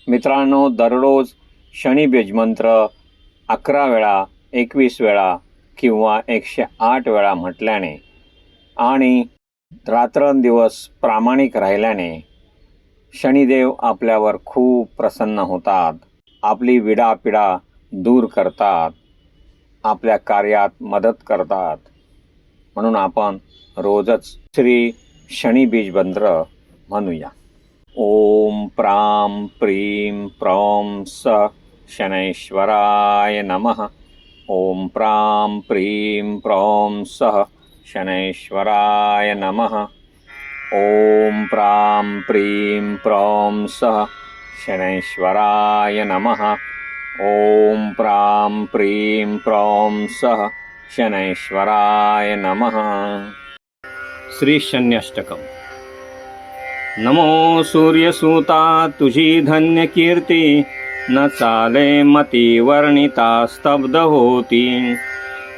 मित्रांनो, दररोज शनी बीजमंत्र 11 वेळा, 21 वेळा किंवा 108 वेळा म्हटल्याने आणि रात्रंदिवस प्रामाणिक राहिल्याने शनिदेव आपल्यावर खूप प्रसन्न होतात, आपली विडापिडा दूर करतात, आपल्या कार्यात मदत करतात. म्हणून आपण रोजच श्री शनी बीजमंत्र म्हणूया. ओम प्रां प्रीं प्रौं स शनैश्वराय नमः. ओम प्रां प्रीं प्रौं स शनैश्वराय नमः. ओम प्रां प्रीं प्रौं स शनैश्वराय नमः. ओम प्रां प्रीं प्रौं स शनैश्वराय नमः. श्री शन्यष्टकम्. नमो सूर्यसूता तुझी धन्य कीर्ती, न चाले मती वर्णिता स्तब्ध होती.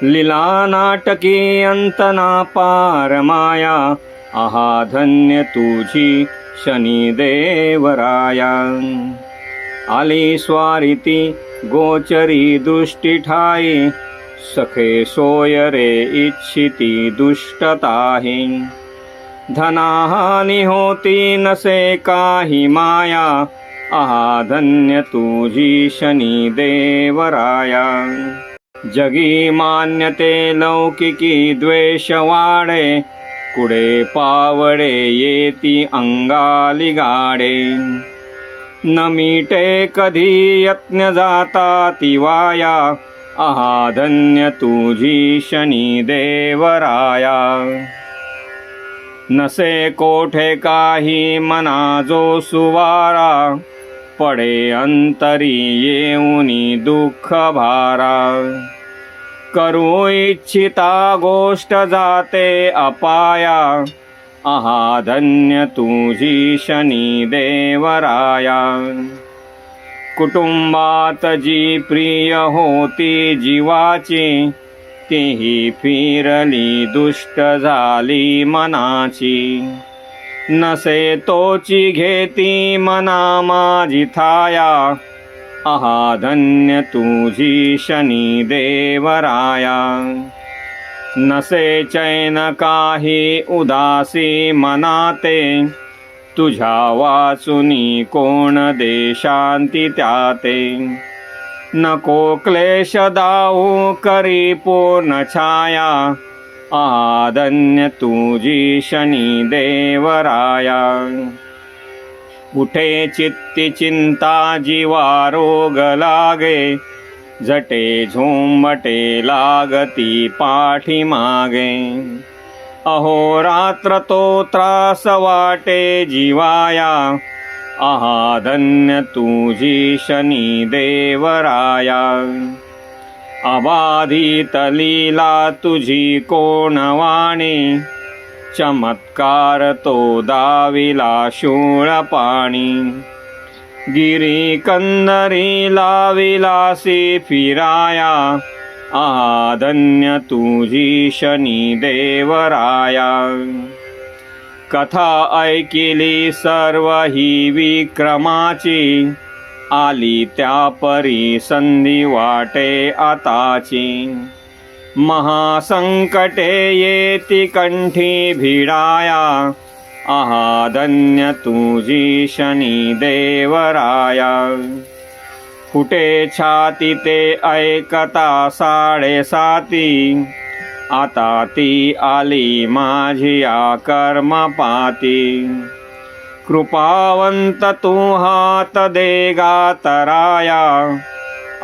लीला नाटकी अंतना पार माया, आहा धन्य तुझी शनिदेवराया. आली स्वारीती गोचरी दृष्टी ठाई, सखे सोय रे इच्छिती दुष्टताही. धनाहानी होती नसे काही माया, आहा धन्य तुझी शनिदेवराया. जगी मान्यते लौकिकी द्वेष वाढे, कुडे पावडे येती अंगाली गाडे. न मीटे कधी यत्न जाता ती वाया, आहा धन्य तुझी शनिदेवराया. नसे कोठे काही मना जो सुवारा, पडे अंतरी येऊनी दुःख भारा. करू इच्छिता गोष्ट जाते अपाया, आहा धन्य तुझी शनिदेवराया. कुटुंबात जी प्रिय होती जीवाची, तीही फिरली दुष्ट झाली मनाची. नसे तोची घेती मना माझी थाया, आहा धन्य तुझी शनिदेवराया. नसे चैन काही उदासी मनाते, तुझ्या वाचुनी कोण दे शांती त्याते. नको क्लेश दाऊ करी पूर्ण छाया, आहा धन्य तुझी शनिदेवराया. उठे चित्ती चिंता जीवा रोग लागे, झटे झोंबटे लागती पाठी मागे. अहोरात्र तो त्रास वाटे जीवाया, आहा धन्य तुझी शनिदेवराया. अबाधित लीला तुझी कोण वाणी, चमत्कार तो दाविला शूळ पाणी. गिरी कंदरी लाविलासी फिराया, आहा धन्य तुझी शनिदेवराया. कथा ऐकिली सर्व ही विक्रमाची, आली त्या परी संधी वाटे आताची. महासंकटे येती कंठी भिडाया, आहा धन्य तुझी शनिदेवराया. फुटे छाती ते ऐकता साडेसाती, आता ती आली माझी या कर्मपाती. कृपावंत तू हात दे गातराया,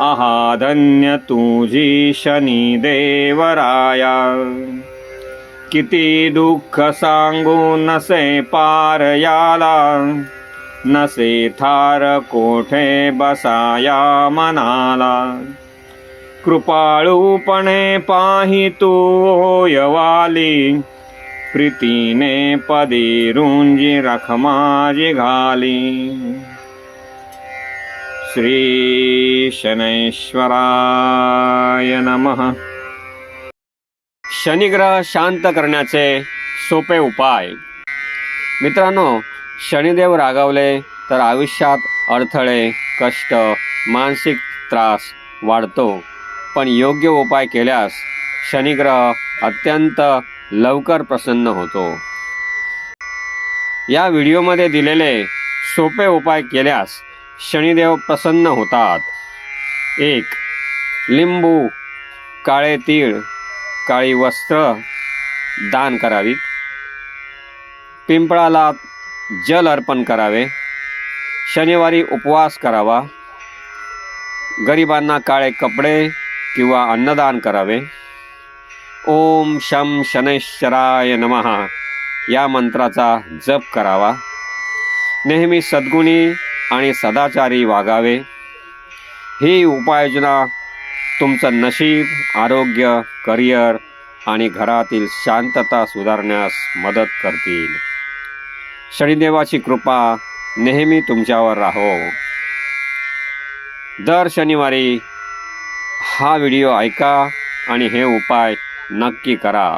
आहा धन्य तुझी शनिदेवराया. किती दुःख सांगू नसे पार याला, नसे थार कोठे बसाया मनाला. कृपाळूपणे पाही तू ओयवाली, प्रीतीने पदी रुंजी रख माझी घाली. श्री शनैश्वराय नमः. शनिग्रह शांत करण्याचे सोपे उपाय. मित्रांनो, शनिदेव रागावले तर आयुष्यात अडथळे, कष्ट, मानसिक त्रास वाढतो. पण योग्य उपाय केल्यास शनिग्रह अत्यंत लवकर प्रसन्न होतो. या व्हिडिओमध्ये दिलेले सोपे उपाय केल्यास शनिदेव प्रसन्न होतात. 1. लिंबू, काळे तीळ, काळी वस्त्र दान करावीत. पिंपळाला जल अर्पण करावे. शनिवारी उपवास करावा. गरिबांना काळे कपडे किंवा अन्नदान करावे. ओम शं शनैश्चराय नमः या मंत्राचा जप करावा. नेहमी सद्गुणी आणि सदाचारी वागावे. ही उपाययोजना तुमचं नशीब, आरोग्य, करिअर आणि घरातील शांतता सुधारण्यास मदत करतील. शनिदेवाची कृपा नेहमी तुमच्यावर राहो. दर शनिवारी हा व्हिडिओ ऐका आणि हे उपाय नक्की करा.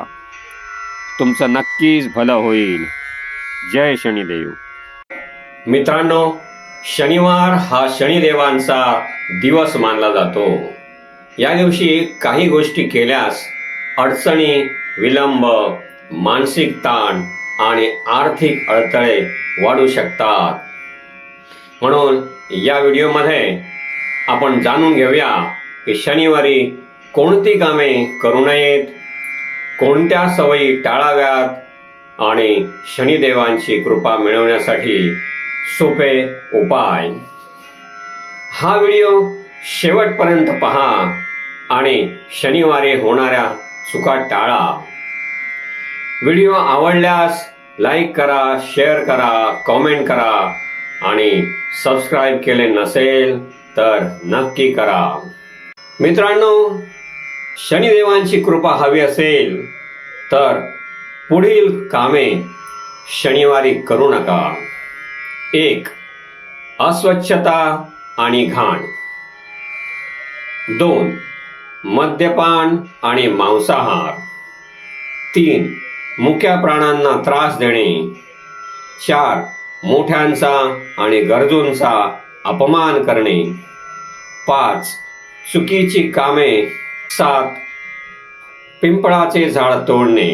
तुमचं नक्कीच भलं होईल. जय शनिदेव. मित्रांनो, शनिवार हा शनिदेवांचा दिवस मानला जातो. या दिवशी काही गोष्टी केल्यास अडचणी, विलंब, मानसिक ताण आणि आर्थिक अडथळे वाढू शकतात. म्हणून या व्हिडिओमध्ये आपण जाणून घेऊया की शनिवारी कोणती कामे करू नयेत, कोणत्या सवयी टाळाव्यात आणि शनिदेवांची कृपा मिळवण्यासाठी सोपे उपाय. हा व्हिडिओ शेवटपर्यंत पहा आणि शनिवारी होणाऱ्या चुका टाळा. व्हिडिओ आवडल्यास लाईक करा, शेअर करा, कॉमेंट करा आणि सबस्क्राईब केले नसेल तर नक्की करा. मित्रांनो, शनिदेवांची कृपा हवी असेल तर पुढील कामे शनिवारी करू नका. 1. अस्वच्छता आणि घाण. 2. मद्यपान आणि मांसाहार. 3. मुक्या प्राण्यांना त्रास देणे. 4. मोठ्यांचा आणि गरजूंचा अपमान करणे. 5. चुकीची कामे. 7. पिंपळाचे झाड तोडणे.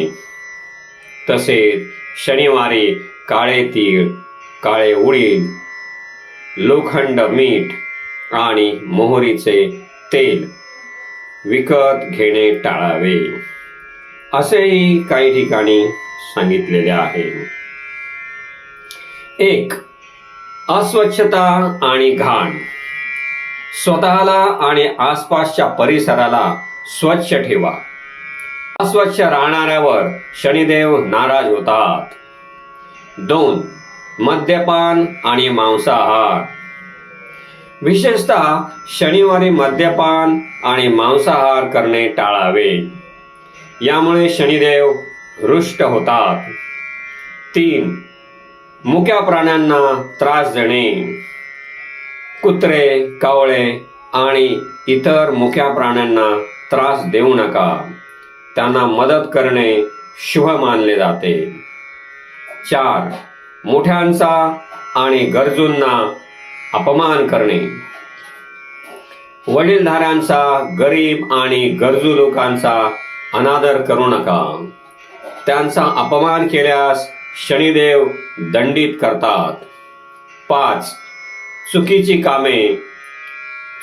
तसेच शनिवारी काळे तीळ, काळे उडीद, लोखंड मीठ आणि मोहरीचे तेल विकत घेणे टाळावे असेही काही ठिकाणी सांगितलेले आहे. 1. अस्वच्छता आणि घाण. स्वतःला आणि आसपासच्या परिसराला स्वच्छ ठेवा. अस्वच्छ राहणाऱ्यावर शनिदेव नाराज होतात. 2. मद्यपान आणि मांसाहार. विशेषतः शनिवारी मद्यपान आणि मांसाहार करणे टाळावे. यामुळे शनिदेव रुष्ट होतात. 3. मुक्या प्राण्यांना त्रास देणे. कुत्रे, कावळे आणि इतर मुक्या प्राण्यांना त्रास देऊ नका. त्यांना मदत करणे शुभ मानले जाते. 4. मोठ्यांचा आणि गरजूंना अपमान करणे. वडीलधाऱ्यांचा, गरीब आणि गरजू लोकांचा अनादर करू नका. त्यांचा अपमान केल्यास शनिदेव दंडित करतात. 5. चुकीची कामे.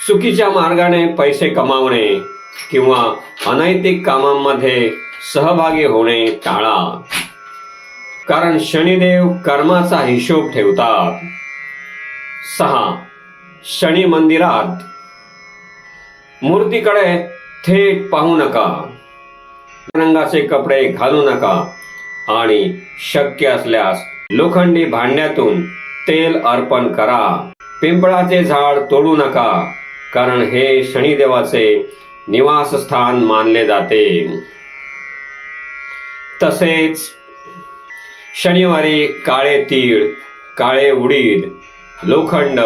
चुकीच्या मार्गाने पैसे कमावणे किंवा अनैतिक कामांमध्ये सहभागी होणे टाळा, कारण शनिदेव कर्माचा हिशोब ठेवतात. 6. शनी मंदिरात. मूर्तीकडे थेट पाहू नका. रंगाचे कपडे घालू नका आणि शक्य असल्यास लोखंडी भांड्यातून तेल अर्पण करा. पिंपळाचे झाड तोडू नका, कारण हे शनिदेवाचे निवासस्थान मानले जाते. तसेच शनिवारी काळे तीळ, काळे उडीद, लोखंड,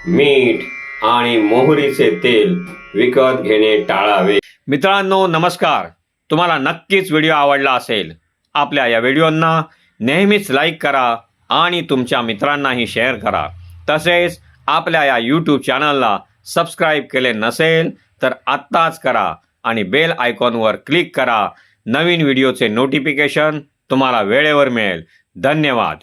मीठ आणि मोहरीचे तेल विकत घेणे टाळावे. मित्रांनो, नमस्कार. तुम्हाला नक्कीच व्हिडिओ आवडला असेल. आपल्या या व्हिडिओंना नेहमीच लाईक करा आणि तुमच्या मित्रांनाही शेअर करा. तसेच आपल्या या यूट्यूब चॅनलला सबस्क्राईब केले नसेल तर आत्ताच करा आणि बेल आयकॉनवर क्लिक करा. नवीन व्हिडिओचे नोटिफिकेशन तुम्हाला वेळेवर मिळेल. धन्यवाद.